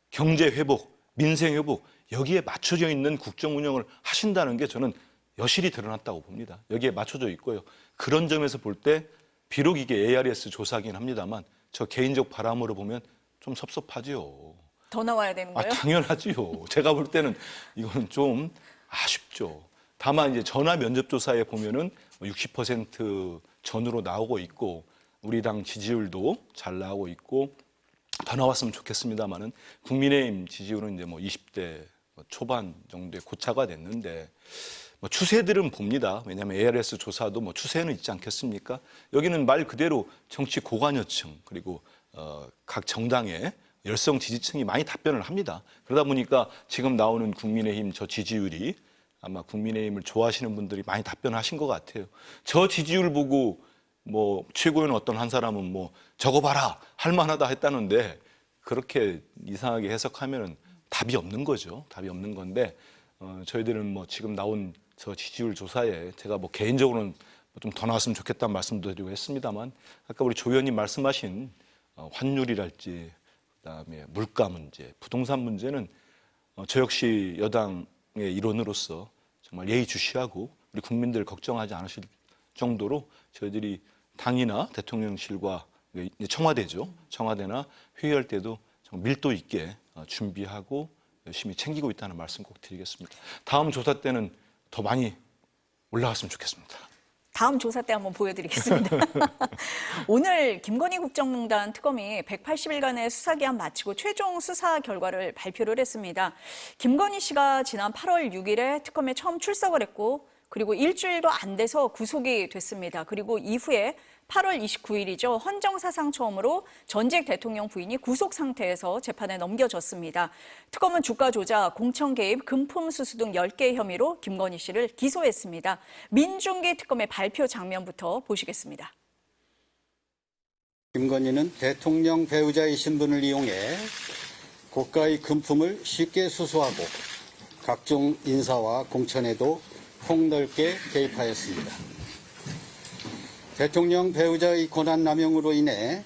Speaker 2: 경제 회복, 민생 회복 여기에 맞춰져 있는 국정 운영을 하신다는 게 저는 여실히 드러났다고 봅니다. 여기에 맞춰져 있고요. 그런 점에서 볼 때 비록 이게 ARS 조사긴 합니다만 저 개인적 바람으로 보면 좀 섭섭하지요.
Speaker 1: 더 나와야 되는 거예요?
Speaker 2: 당연하지요. 제가 볼 때는 이거는 좀 아쉽죠. 다만 이제 전화 면접 조사에 보면은 60% 전후로 나오고 있고 우리 당 지지율도 잘 나오고 있고 더 나왔으면 좋겠습니다만은 국민의힘 지지율은 이제 뭐 20대 초반 정도에 고차가 됐는데 뭐 추세들은 봅니다. 왜냐하면 ARS 조사도 뭐 추세는 있지 않겠습니까? 여기는 말 그대로 정치 고관여층 그리고 각 정당의 열성 지지층이 많이 답변을 합니다. 그러다 보니까 지금 나오는 국민의힘 저 지지율이 아마 국민의힘을 좋아하시는 분들이 많이 답변하신 것 같아요. 저 지지율 보고 뭐 최고위원 어떤 한 사람은 뭐 저거 봐라 할만하다 했다는데 그렇게 이상하게 해석하면은 답이 없는 거죠. 답이 없는 건데 저희들은 뭐 지금 나온 저 지지율 조사에 제가 뭐 개인적으로는 좀 더 나왔으면 좋겠다는 말씀도 드리고 했습니다만 아까 우리 조 의원님 말씀하신 환율이랄지 그다음에 물가 문제, 부동산 문제는 저 역시 여당의 일원으로서 정말 예의주시하고 우리 국민들 걱정하지 않으실 정도로 저희들이 당이나 대통령실과 청와대죠. 청와대나 회의할 때도 정말 밀도 있게 준비하고 열심히 챙기고 있다는 말씀 꼭 드리겠습니다. 다음 조사 때는 더 많이 올라갔으면 좋겠습니다.
Speaker 1: 다음 조사 때 한번 보여드리겠습니다. 오늘 김건희 국정농단 특검이 180일간의 수사기한 마치고 최종 수사 결과를 발표를 했습니다. 김건희 씨가 지난 8월 6일에 특검에 처음 출석을 했고 그리고 일주일도 안 돼서 구속이 됐습니다. 그리고 이후에 8월 29일이죠. 헌정사상 처음으로 전직 대통령 부인이 구속 상태에서 재판에 넘겨졌습니다. 특검은 주가 조작, 공천 개입, 금품 수수 등 10개 혐의로 김건희 씨를 기소했습니다. 민중기 특검의 발표 장면부터 보시겠습니다.
Speaker 6: 김건희는 대통령 배우자의 신분을 이용해 고가의 금품을 쉽게 수수하고 각종 인사와 공천에도 폭넓게 개입하였습니다. 대통령 배우자의 권한남용으로 인해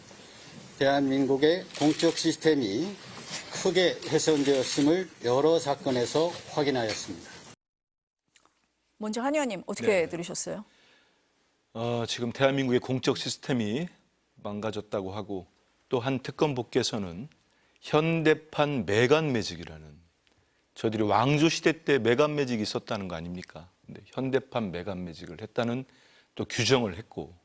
Speaker 6: 대한민국의 공적 시스템이 크게 훼손되었음을 여러 사건에서 확인하였습니다.
Speaker 1: 먼저 한 의원님 어떻게
Speaker 2: 네.
Speaker 1: 들으셨어요?
Speaker 2: 지금 대한민국의 공적 시스템이 망가졌다고 하고 또 한 특검보께서는 현대판 매간 매직이라는 저희들이 왕조 시대 때 매간 매직이 있었다는 거 아닙니까? 근데 현대판 매간 매직을 했다는 또 규정을 했고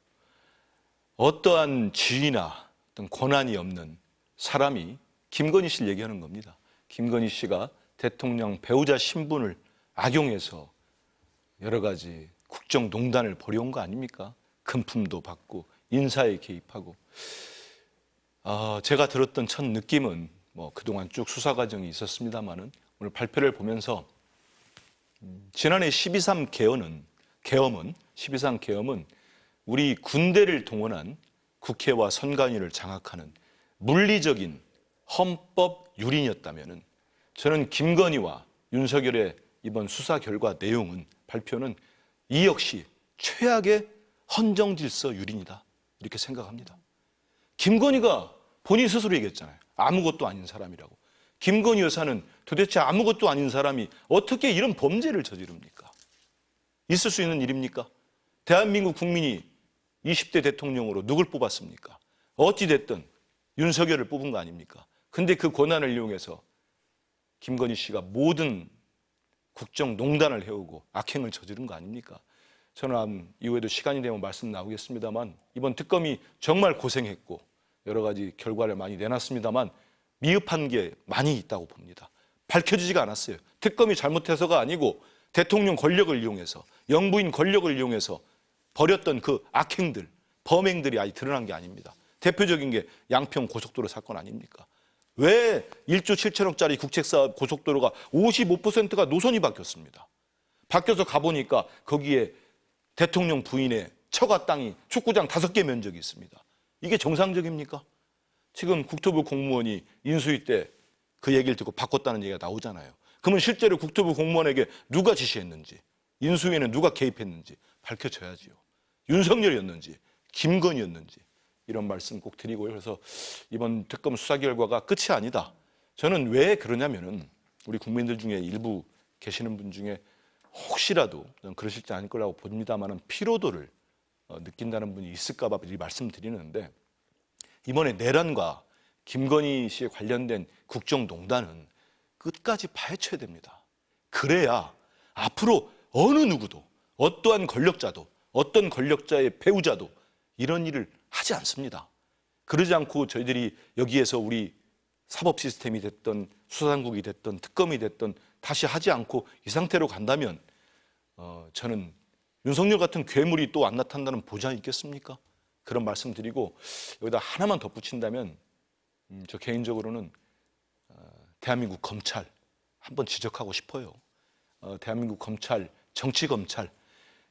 Speaker 2: 어떠한 지위나 어떤 권한이 없는 사람이 김건희 씨를 얘기하는 겁니다. 김건희 씨가 대통령 배우자 신분을 악용해서 여러 가지 국정농단을 벌여온 거 아닙니까? 금품도 받고 인사에 개입하고 제가 들었던 첫 느낌은 뭐 그동안 쭉 수사 과정이 있었습니다만은 오늘 발표를 보면서 지난해 12.3 계엄은 12.3 계엄은 우리 군대를 동원한 국회와 선관위를 장악하는 물리적인 헌법 유린이었다면은 저는 김건희와 윤석열의 이번 수사 결과 내용은 발표는 이 역시 최악의 헌정질서 유린이다 이렇게 생각합니다. 김건희가 본인 스스로 얘기했잖아요. 아무것도 아닌 사람이라고. 김건희 여사는 도대체 아무것도 아닌 사람이 어떻게 이런 범죄를 저지릅니까? 있을 수 있는 일입니까? 대한민국 국민이 20대 대통령으로 누굴 뽑았습니까? 어찌됐든 윤석열을 뽑은 거 아닙니까? 근데 그 권한을 이용해서 김건희 씨가 모든 국정농단을 해오고 악행을 저지른 거 아닙니까? 저는 이후에도 시간이 되면 말씀 나오겠습니다만 이번 특검이 정말 고생했고 여러 가지 결과를 많이 내놨습니다만 미흡한 게 많이 있다고 봅니다. 밝혀지지가 않았어요. 특검이 잘못해서가 아니고 대통령 권력을 이용해서 영부인 권력을 이용해서 벌였던 그 악행들, 범행들이 아직 드러난 게 아닙니다. 대표적인 게 양평 고속도로 사건 아닙니까? 왜 1조 7천억짜리 국책사업 고속도로가 55%가 노선이 바뀌었습니다. 바뀌어서 가보니까 거기에 대통령 부인의 처가 땅이 축구장 5개 면적이 있습니다. 이게 정상적입니까? 지금 국토부 공무원이 인수위 때 그 얘기를 듣고 바꿨다는 얘기가 나오잖아요. 그러면 실제로 국토부 공무원에게 누가 지시했는지, 인수위에는 누가 개입했는지 밝혀져야지요. 윤석열이었는지, 김건희였는지 이런 말씀 꼭 드리고요. 그래서 이번 특검 수사 결과가 끝이 아니다. 저는 왜 그러냐면은 우리 국민들 중에 일부 계시는 분 중에 혹시라도 저는 그러실지 않을 거라고 봅니다만은 피로도를 느낀다는 분이 있을까 봐 미리 말씀드리는데 이번에 내란과 김건희 씨에 관련된 국정농단은 끝까지 파헤쳐야 됩니다. 그래야 앞으로 어느 누구도 어떠한 권력자도 어떤 권력자의 배우자도 이런 일을 하지 않습니다. 그러지 않고 저희들이 여기에서 우리 사법 시스템이 됐던 수사당국이 됐던 특검이 됐던 다시 하지 않고 이 상태로 간다면 저는 윤석열 같은 괴물이 또 안 나타난다는 보장이 있겠습니까? 그런 말씀 드리고 여기다 하나만 덧붙인다면 저 개인적으로는 대한민국 검찰 한번 지적하고 싶어요. 대한민국 검찰, 정치검찰,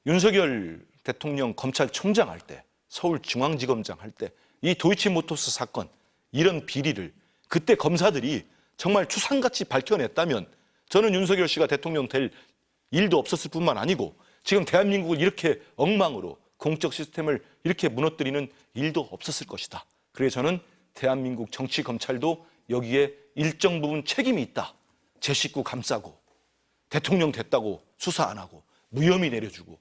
Speaker 2: 윤석열 대통령 검찰총장 할 때, 서울중앙지검장 할 때 이 도이치모터스 사건 이런 비리를 그때 검사들이 정말 추상같이 밝혀냈다면 저는 윤석열 씨가 대통령 될 일도 없었을 뿐만 아니고 지금 대한민국을 이렇게 엉망으로 공적 시스템을 이렇게 무너뜨리는 일도 없었을 것이다. 그래서 저는 대한민국 정치 검찰도 여기에 일정 부분 책임이 있다. 제 식구 감싸고 대통령 됐다고 수사 안 하고 무혐의 내려주고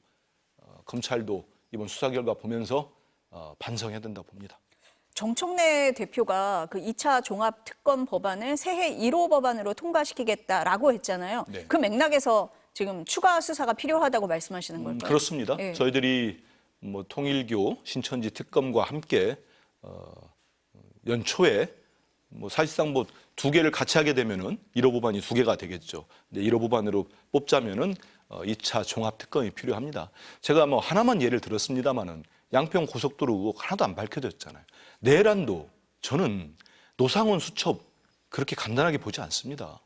Speaker 2: 검찰도 이번 수사 결과 보면서 반성해야 된다고 봅니다.
Speaker 1: 정청래 대표가 그 2차 종합특검 법안을 새해 1호 법안으로 통과시키겠다라고 했잖아요.
Speaker 2: 네.
Speaker 1: 그 맥락에서 지금 추가 수사가 필요하다고 말씀하시는 걸까요?
Speaker 2: 그렇습니다.
Speaker 1: 네.
Speaker 2: 저희들이 뭐 통일교 신천지 특검과 함께 연초에 뭐 사실상 뭐 두 개를 같이 하게 되면은 1호 법안이 두 개가 되겠죠. 근데 1호 법안으로 뽑자면은 2차 종합 특검이 필요합니다. 제가 뭐 하나만 예를 들었습니다만은 양평 고속도로 의혹 하나도 안 밝혀졌잖아요. 내란도 저는 노상원 수첩 그렇게 간단하게 보지 않습니다.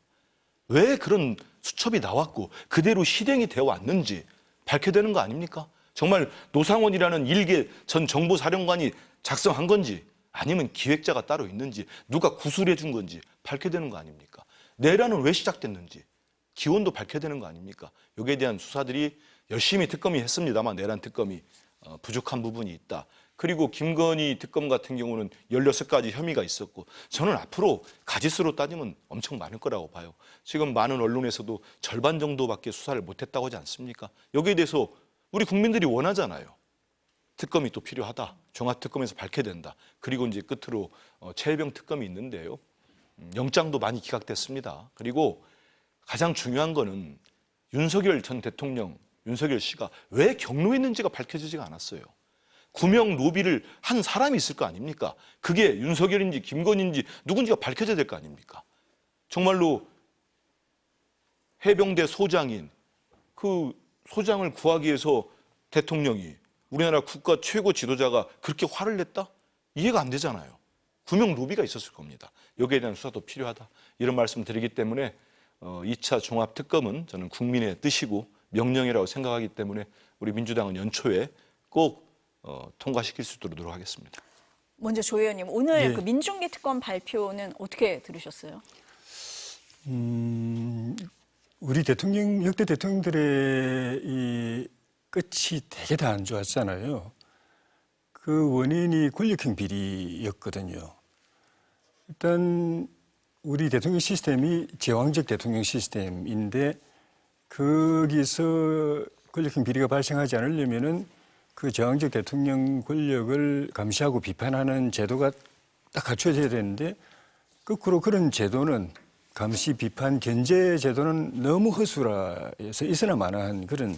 Speaker 2: 왜 그런 수첩이 나왔고 그대로 실행이 되어 왔는지 밝혀야 되는 거 아닙니까? 정말 노상원이라는 일개 전 정보사령관이 작성한 건지 아니면 기획자가 따로 있는지 누가 구술해 준 건지 밝혀야 되는 거 아닙니까? 내란은 왜 시작됐는지 기원도 밝혀야 되는 거 아닙니까? 여기에 대한 수사들이 열심히 특검이 했습니다만 내란 특검이 부족한 부분이 있다. 그리고 김건희 특검 같은 경우는 16가지 혐의가 있었고 저는 앞으로 가지수로 따지면 엄청 많을 거라고 봐요. 지금 많은 언론에서도 절반 정도밖에 수사를 못했다고 하지 않습니까? 여기에 대해서 우리 국민들이 원하잖아요. 특검이 또 필요하다. 종합특검에서 밝혀야 된다. 그리고 이제 끝으로 최혜병 특검이 있는데요. 영장도 많이 기각됐습니다. 그리고 가장 중요한 거는 윤석열 전 대통령, 윤석열 씨가 왜 경로했는지가 밝혀지지가 않았어요. 구명 로비를 한 사람이 있을 거 아닙니까? 그게 윤석열인지 김건희인지 누군지가 밝혀져야 될 거 아닙니까? 정말로 해병대 소장인 그 소장을 구하기 위해서 대통령이 우리나라 국가 최고 지도자가 그렇게 화를 냈다? 이해가 안 되잖아요. 구명 로비가 있었을 겁니다. 여기에 대한 수사도 필요하다. 이런 말씀 드리기 때문에 2차 종합특검은 저는 국민의 뜻이고 명령이라고 생각하기 때문에 우리 민주당은 연초에 꼭 통과시킬 수 있도록 노력하겠습니다.
Speaker 1: 먼저 조 의원님, 오늘
Speaker 4: 예.
Speaker 1: 그 민중기 특검 발표는 어떻게 들으셨어요?
Speaker 4: 우리 대통령, 역대 대통령들의 이 끝이 되게 다 안 좋았잖아요. 그 원인이 권력형 비리였거든요. 일단 우리 대통령 시스템이 제왕적 대통령 시스템인데 거기서 권력형 비리가 발생하지 않으려면은 그 제왕적 대통령 권력을 감시하고 비판하는 제도가 딱 갖춰져야 되는데 거꾸로 그런 제도는 감시, 비판, 견제 제도는 너무 허술해서 있으나 마나한 그런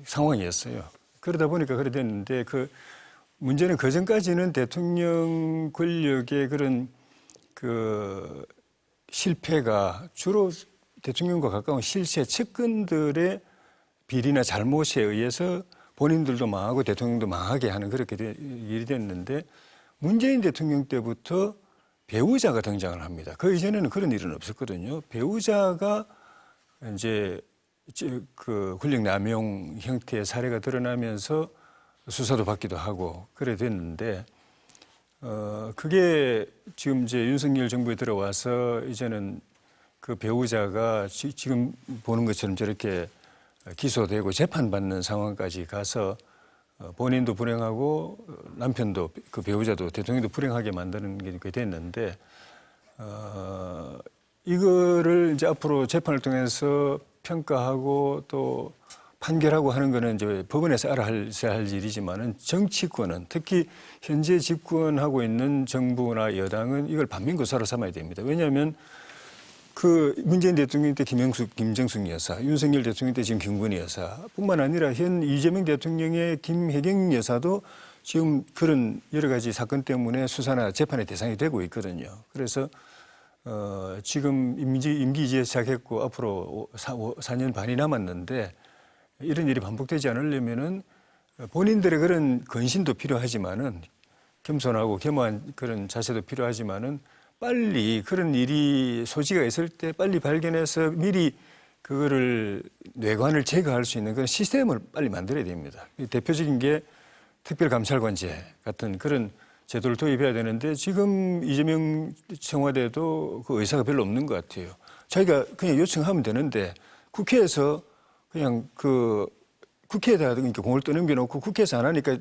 Speaker 4: 상황이었어요. 그러다 보니까 그래 됐는데 그 문제는 그전까지는 대통령 권력의 그런 그 실패가 주로 대통령과 가까운 실세 측근들의 비리나 잘못에 의해서 본인들도 망하고 대통령도 망하게 하는 그렇게 일이 됐는데 문재인 대통령 때부터 배우자가 등장을 합니다. 그 이전에는 그런 일은 없었거든요. 배우자가 이제 그 권력 남용 형태의 사례가 드러나면서 수사도 받기도 하고 그래 됐는데 그게 지금 이제 윤석열 정부에 들어와서 이제는 그 배우자가 지금 보는 것처럼 저렇게 기소되고 재판받는 상황까지 가서 본인도 불행하고 남편도 그 배우자도 대통령도 불행하게 만드는 게 됐는데 이거를 이제 앞으로 재판을 통해서 평가하고 또 판결하고 하는 거는 이제 법원에서 알아야 할 일이지만은 정치권은 특히 현재 집권하고 있는 정부나 여당은 이걸 반민고사로 삼아야 됩니다. 왜냐하면 그 문재인 대통령 때 김정숙 여사, 윤석열 대통령 때 지금 김건희 여사뿐만 아니라 현 이재명 대통령의 김혜경 여사도 지금 그런 여러 가지 사건 때문에 수사나 재판의 대상이 되고 있거든요. 그래서 지금 임기 이제 시작했고 앞으로 4년 반이 남았는데 이런 일이 반복되지 않으려면은 본인들의 그런 근신도 필요하지만은 겸손하고 겸허한 그런 자세도 필요하지만은 빨리 그런 일이 소지가 있을 때 빨리 발견해서 미리 그거를 뇌관을 제거할 수 있는 그런 시스템을 빨리 만들어야 됩니다. 대표적인 게 특별감찰관제 같은 그런 제도를 도입해야 되는데 지금 이재명 청와대도 그 의사가 별로 없는 것 같아요. 자기가 그냥 요청하면 되는데 국회에서 그냥 그 국회에다 그러니까 공을 떠넘겨놓고 국회에서 안 하니까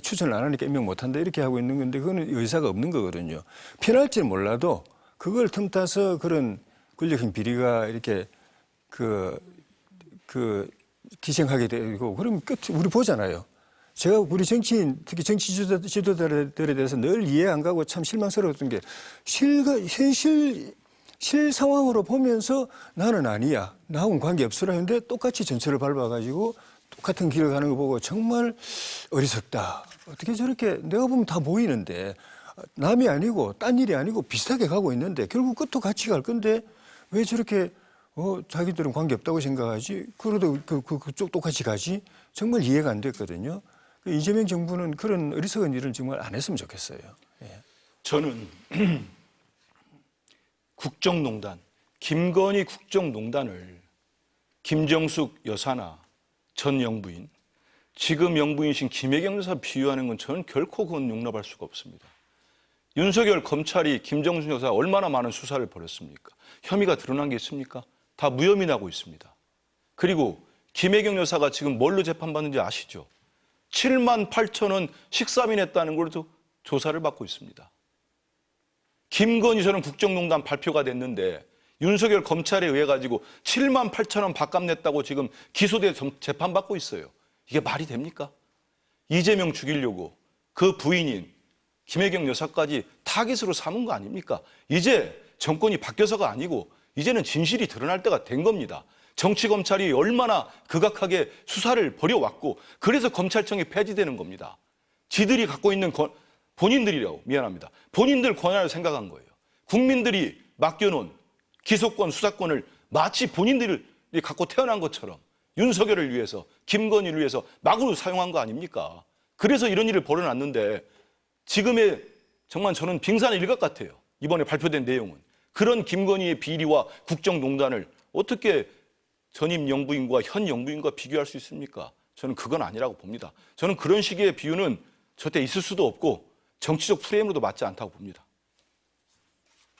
Speaker 4: 추천을 안 하니까 임명 못한다 이렇게 하고 있는 건데 그거는 의사가 없는 거거든요. 편할지는 몰라도 그걸 틈타서 그런 권력형 비리가 이렇게 기생하게 되고 그러면 우리 보잖아요. 제가 우리 정치인 특히 정치 지도자들에 대해서 늘 이해 안 가고 참 실망스러웠던 게 실 상황으로 보면서 나는 아니야. 나하고는 관계없으라 했는데 똑같이 전철을 밟아가지고 똑같은 길을 가는 거 보고 정말 어리석다. 어떻게 저렇게 내가 보면 다 보이는데 남이 아니고 딴 일이 아니고 비슷하게 가고 있는데 결국 끝도 같이 갈 건데 왜 저렇게 자기들은 관계없다고 생각하지? 그래도 그쪽 똑같이 가지? 정말 이해가 안 됐거든요. 이재명 정부는 그런 어리석은 일을 정말 안 했으면 좋겠어요. 예.
Speaker 2: 저는 국정농단, 김건희 국정농단을 김정숙 여사나 전 영부인, 지금 영부인이신 김혜경 여사 비유하는 건 저는 결코 그건 용납할 수가 없습니다. 윤석열 검찰이 김정숙 여사 얼마나 많은 수사를 벌였습니까? 혐의가 드러난 게 있습니까? 다 무혐의 나고 있습니다. 그리고 김혜경 여사가 지금 뭘로 재판받는지 아시죠? 7만 8천 원 식사비 냈다는 걸로 조사를 받고 있습니다. 김건희 저는 국정농단 발표가 됐는데 윤석열 검찰에 의해 가지고 7만 8천 원 밥값 냈다고 지금 기소돼 재판받고 있어요. 이게 말이 됩니까? 이재명 죽이려고 그 부인인 김혜경 여사까지 타깃으로 삼은 거 아닙니까? 이제 정권이 바뀌어서가 아니고 이제는 진실이 드러날 때가 된 겁니다. 정치검찰이 얼마나 극악하게 수사를 벌여왔고 그래서 검찰청이 폐지되는 겁니다. 지들이 갖고 있는 본인들이라고 미안합니다. 본인들 권한을 생각한 거예요. 국민들이 맡겨놓은 기소권, 수사권을 마치 본인들이 갖고 태어난 것처럼 윤석열을 위해서, 김건희를 위해서 막으로 사용한 거 아닙니까? 그래서 이런 일을 벌여놨는데 지금의 정말 저는 빙산의 일각 같아요. 이번에 발표된 내용은. 그런 김건희의 비리와 국정농단을 어떻게 전임 영부인과 현 영부인과 비교할 수 있습니까? 저는 그건 아니라고 봅니다. 저는 그런 식의 비유는 절대 있을 수도 없고 정치적 프레임으로도 맞지 않다고 봅니다.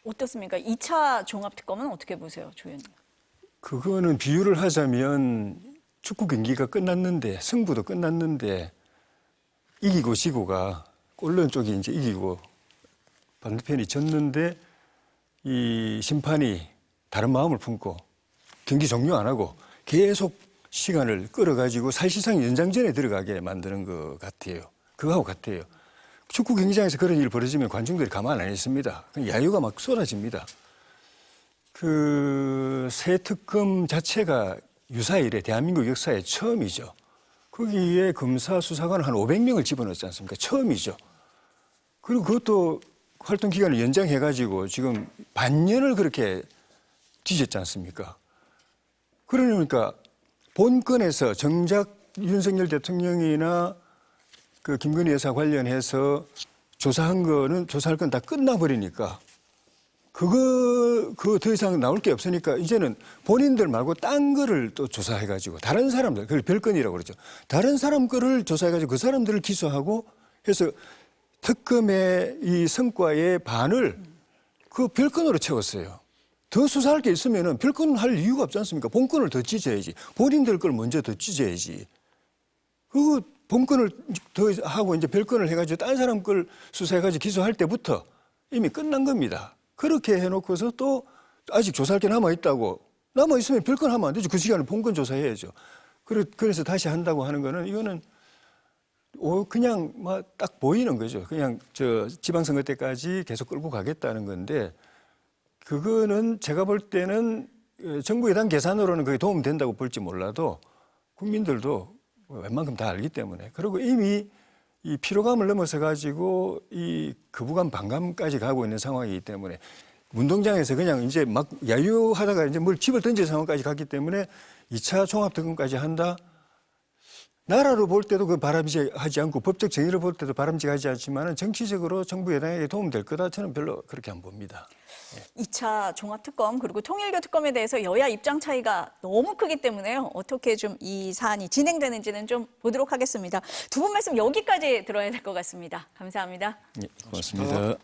Speaker 1: 어떻습니까? 2차 종합특검은 어떻게 보세요, 조 의원님?
Speaker 4: 그거는 비유를 하자면 축구 경기가 끝났는데 승부도 끝났는데 이기고 지고가 언론 쪽이 이제 이기고 반대편이 졌는데 이 심판이 다른 마음을 품고 경기 종료 안 하고 계속 시간을 끌어가지고 사실상 연장전에 들어가게 만드는 것 같아요. 그거하고 같아요. 축구 경기장에서 그런 일이 벌어지면 관중들이 가만 안 있습니다. 야유가 막 쏟아집니다. 그 새 특검 자체가 유사 이래 대한민국 역사에 처음이죠. 거기에 검사 수사관 한 500명을 집어넣지 않습니까? 처음이죠. 그리고 그것도 활동 기간을 연장해가지고 지금 반년을 그렇게 뒤졌지 않습니까? 그러니까 본건에서 정작 윤석열 대통령이나 그 김건희 여사 관련해서 조사한 거는 조사할 건 다 끝나버리니까 그거 더 이상 나올 게 없으니까 이제는 본인들 말고 딴 거를 또 조사해가지고 다른 사람들, 그걸 별건이라고 그러죠. 다른 사람 거를 조사해가지고 그 사람들을 기소하고 해서 특검의 이 성과의 반을 그 별건으로 채웠어요. 더 수사할 게 있으면은 별건 할 이유가 없지 않습니까? 본건을 더 찢어야지. 본인들 걸 먼저 더 찢어야지. 그 본건을 더 하고 이제 별건을 해가지고 다른 사람 걸 수사해가지고 기소할 때부터 이미 끝난 겁니다. 그렇게 해놓고서 또 아직 조사할 게 남아있다고 남아 있으면 별건 하면 안 되죠. 그 시간에 본건 조사해야죠. 그래서 다시 한다고 하는 거는 이거는 그냥 막 딱 보이는 거죠. 그냥 저 지방선거 때까지 계속 끌고 가겠다는 건데 그거는 제가 볼 때는 정부 여당 계산으로는 그게 도움된다고 볼지 몰라도 국민들도 웬만큼 다 알기 때문에 그리고 이미 이 피로감을 넘어서 가지고 이 거부감 반감까지 가고 있는 상황이기 때문에 운동장에서 그냥 이제 막 야유하다가 이제 뭘 집을 던질 상황까지 갔기 때문에 2차 종합특검까지 한다. 나라로 볼 때도 그 바람직하지 않고 법적 정의를 볼 때도 바람직하지 않지만 정치적으로 정부 여당에게 도움될 거다 저는 별로 그렇게 안 봅니다.
Speaker 1: 2차 종합특검 그리고 통일교 특검에 대해서 여야 입장 차이가 너무 크기 때문에요. 어떻게 좀 이 사안이 진행되는지는 좀 보도록 하겠습니다. 두 분 말씀 여기까지 들어야 될 것 같습니다. 감사합니다.
Speaker 4: 예, 고맙습니다.